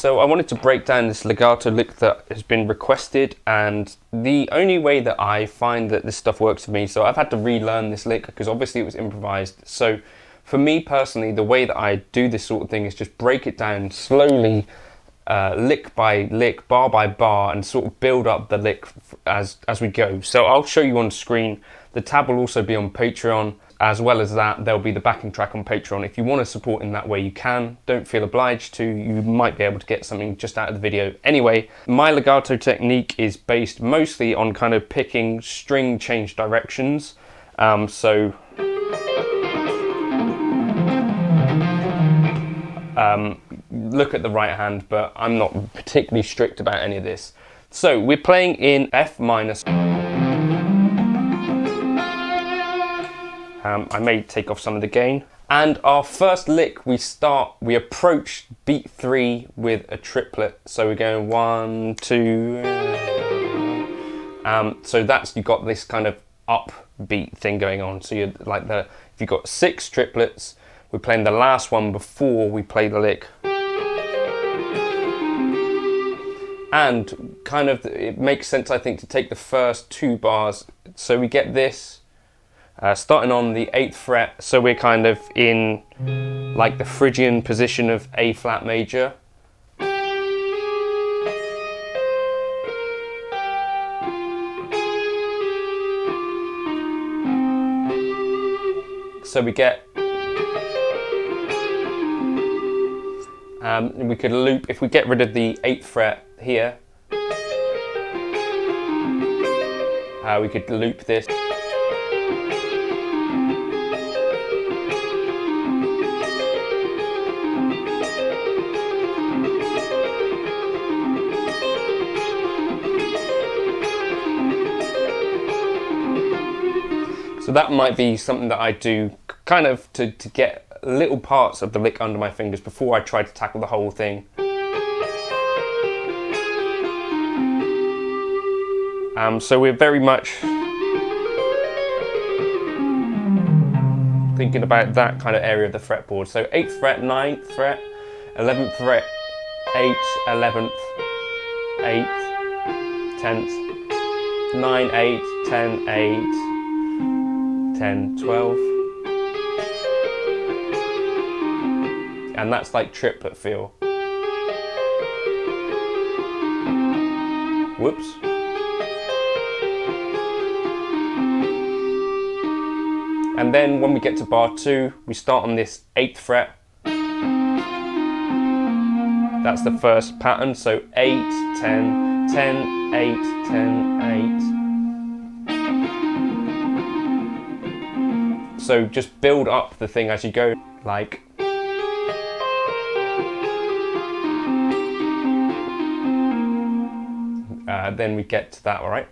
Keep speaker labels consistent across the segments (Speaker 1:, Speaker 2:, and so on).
Speaker 1: So I wanted to break down this legato lick that has been requested, and the only way that I find that this stuff works for me, so I've had to relearn this lick because obviously it was improvised. So for me personally, the way that I do this sort of thing is just break it down slowly, lick by lick, bar by bar, and sort of build up the lick as we go. So I'll show you on screen. The tab will also be on Patreon. As well as that, there'll be the backing track on Patreon. If you want to support in that way, you can. Don't feel obliged to. You might be able to get something just out of the video. Anyway, my legato technique is based mostly on kind of picking string change directions. Look at the right hand, but I'm not particularly strict about any of this. So we're playing in F minus. I may take off some of the gain. And our first lick, we approach beat 3 with a triplet. So we're going 1, 2. So that's, you've got this kind of upbeat thing going on. So you're like if you've got 6 triplets, we're playing the last one before we play the lick. And kind of, it makes sense, I think, to take the first 2 bars. So we get this. Starting on the 8th fret, so we're kind of in like the Phrygian position of A flat major. So we get, we could loop, if we get rid of the 8th fret here, we could loop this. So that might be something that I do kind of to get little parts of the lick under my fingers before I try to tackle the whole thing. So we're very much thinking about that kind of area of the fretboard. So 8th fret, 9th fret, 11th fret, 8th, 11th, 8th, 10th, 9, 8, 10, 8, 10, 12, and that's like triplet feel. Whoops. And then when we get to bar 2, we start on this 8th fret. That's the first pattern, so 8, 10, 10, 8, 10, 8. So just build up the thing as you go, like. Then we get to that, all right?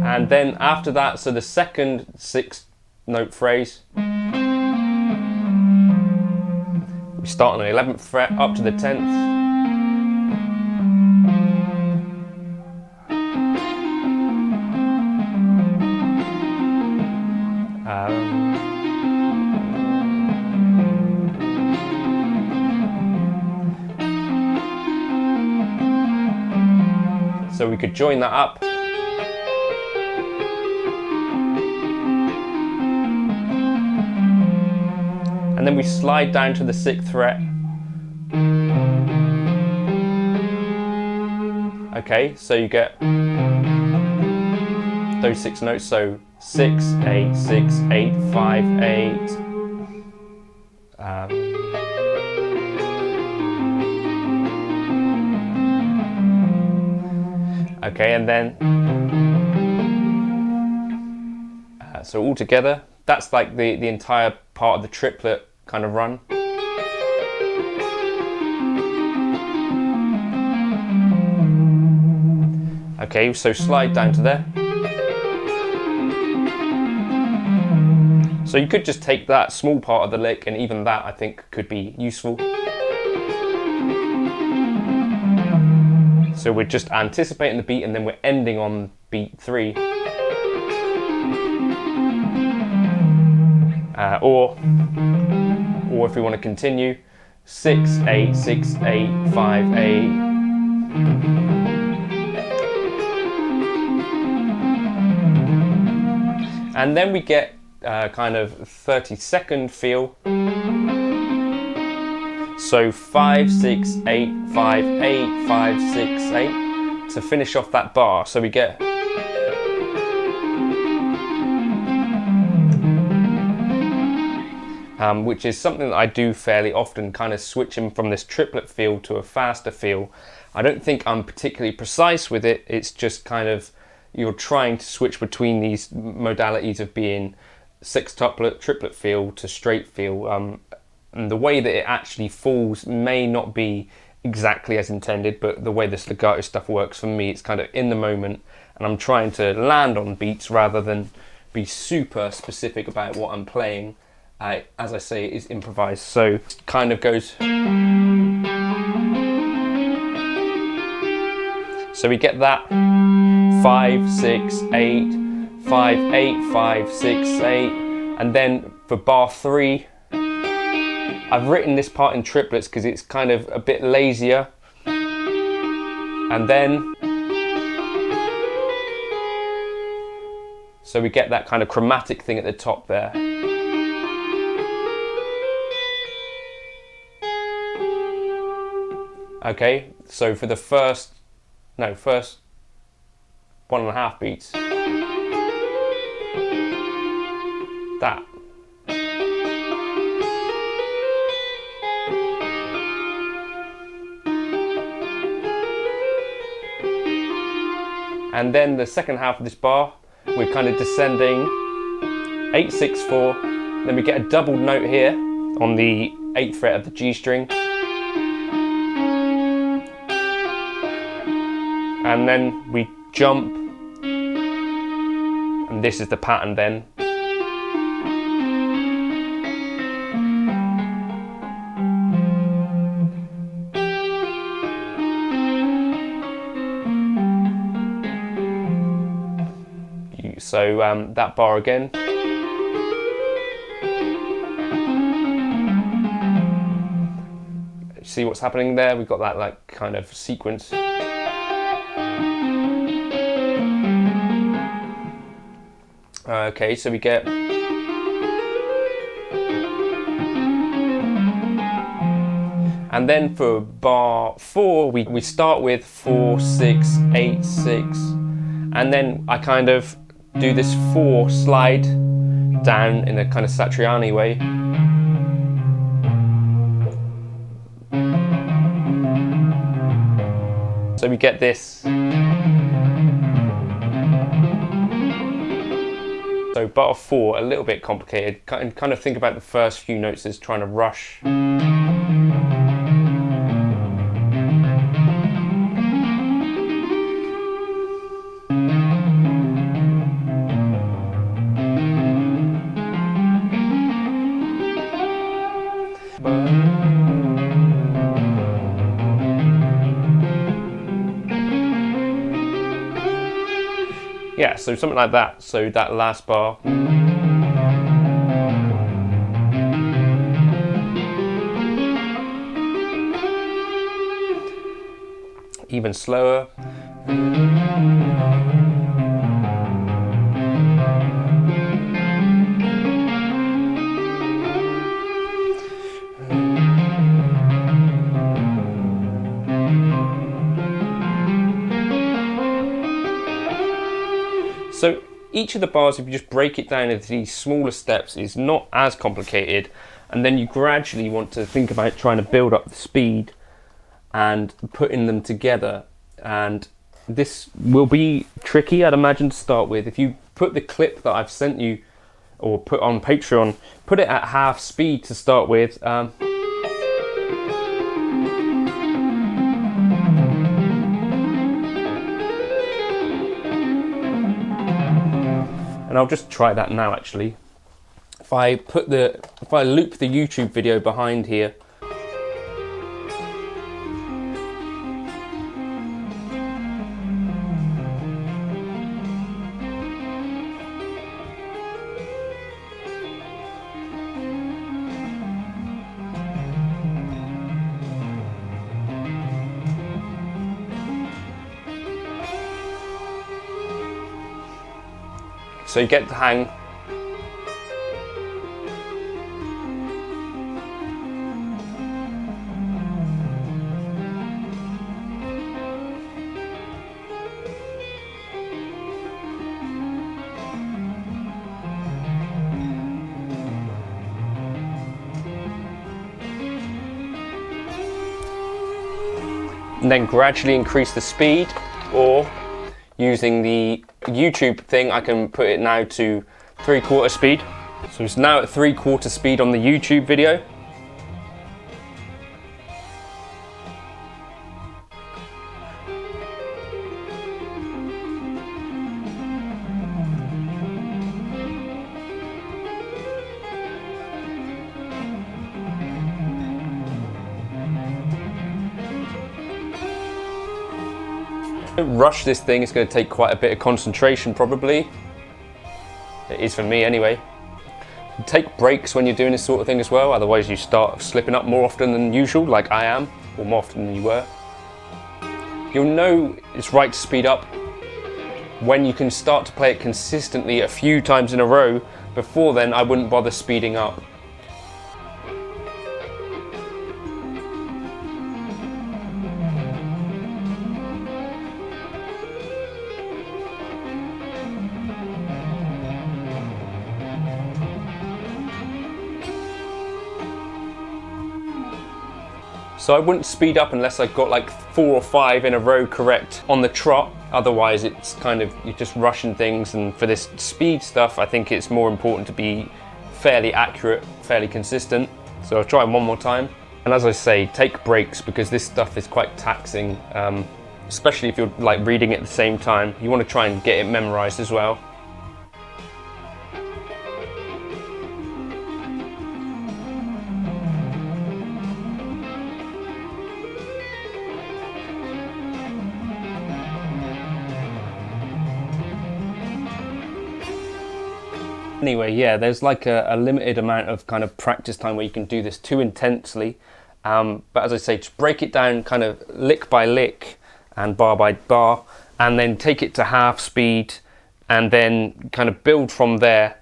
Speaker 1: And then after that, so the second 6th note phrase, we start on the 11th fret up to the 10th. So we could join that up. And then we slide down to the 6th fret. Okay, so you get those 6 notes, so 6, 8, 6, 8, 5, 8. Okay, and then, so all together, that's like the entire part of the triplet kind of run. Okay, so slide down to there. So you could just take that small part of the lick, and even that I think could be useful. So we're just anticipating the beat, and then we're ending on beat 3. or if we want to continue, 6, 8, 6, 8, 5, 8. And then we get kind of 30-second feel. So 5, 6, 8, 5, 8, 5, 6, 8 to finish off that bar. So we get which is something that I do fairly often, kind of switching from this triplet feel to a faster feel. I don't think I'm particularly precise with it, it's just kind of, you're trying to switch between these modalities of being sextuplet, triplet feel to straight feel. And the way that it actually falls may not be exactly as intended, but the way this legato stuff works for me, it's kind of in the moment, and I'm trying to land on beats rather than be super specific about what I'm playing. As I say, it is improvised, so it kind of goes. So we get that 5, 6, 8, 5, 8, 5, 6, 8, and then for bar 3, I've written this part in triplets because it's kind of a bit lazier, and then so we get that kind of chromatic thing at the top there. Okay, so for the first 1.5 beats, that. And then the second half of this bar, we're kind of descending 8, 6, 4, then we get a doubled note here on the 8th fret of the G string. And then we jump, and this is the pattern then. So that bar again. See what's happening there? We've got that like kind of sequence. Okay, so we get and then for bar 4 we start with 4, 6, 8, 6, and then I kind of do this 4 slide down in a kind of Satriani way. So we get this. So bar 4, a little bit complicated. Kind of think about the first few notes as trying to rush. Yeah, so something like that. So that last bar. Even slower. So each of the bars, if you just break it down into these smaller steps, is not as complicated, and then you gradually want to think about trying to build up the speed and putting them together. And this will be tricky, I'd imagine, to start with. If you put the clip that I've sent you or put on Patreon, put it at half speed to start with. And I'll just try that now actually. If I loop the YouTube video behind here, So you get the hang. And then gradually increase the speed, or using the YouTube thing, I can put it now to 3/4 speed. So it's now at 3/4 speed on the YouTube video. Don't rush this thing, it's going to take quite a bit of concentration probably. It is for me anyway. Take breaks when you're doing this sort of thing as well, otherwise you start slipping up more often than usual, like I am, or more often than you were. You'll know it's right to speed up when you can start to play it consistently a few times in a row. Before then, I wouldn't bother speeding up. So I wouldn't speed up unless I got like 4 or 5 in a row correct on the trot. Otherwise it's kind of, you're just rushing things, and for this speed stuff I think it's more important to be fairly accurate, fairly consistent. So I'll try one more time. And as I say, take breaks, because this stuff is quite taxing, especially if you're like reading it at the same time. You want to try and get it memorized as well. Anyway, yeah, there's like a limited amount of kind of practice time where you can do this too intensely. But as I say, just break it down kind of lick by lick and bar by bar, and then take it to half speed and then kind of build from there.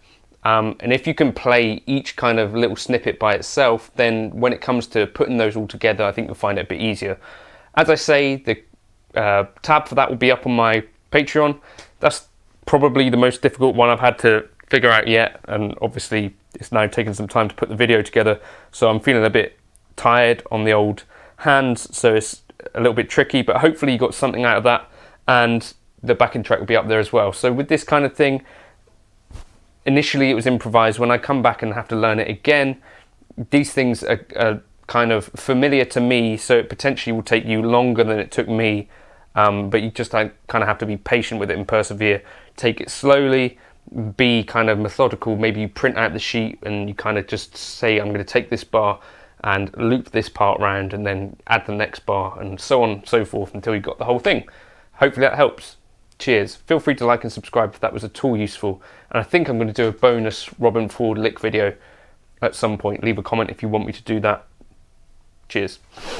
Speaker 1: And if you can play each kind of little snippet by itself, then when it comes to putting those all together, I think you'll find it a bit easier. As I say, the tab for that will be up on my Patreon. That's probably the most difficult one I've had to figure out yet, and obviously it's now taken some time to put the video together, so I'm feeling a bit tired on the old hands, so it's a little bit tricky, but hopefully you got something out of that, and the backing track will be up there as well. So with this kind of thing, initially it was improvised. When I come back and have to learn it again, these things are kind of familiar to me, so it potentially will take you longer than it took me, but you just kind of have to be patient with it and persevere. Take it slowly, be kind of methodical. Maybe you print out the sheet and you kind of just say, I'm going to take this bar and loop this part round and then add the next bar, and so on and so forth until you got the whole thing. Hopefully that helps. Cheers. Feel free to like and subscribe if that was at all useful, and I think I'm going to do a bonus Robin Ford lick video at some point. Leave a comment if you want me to do that. Cheers.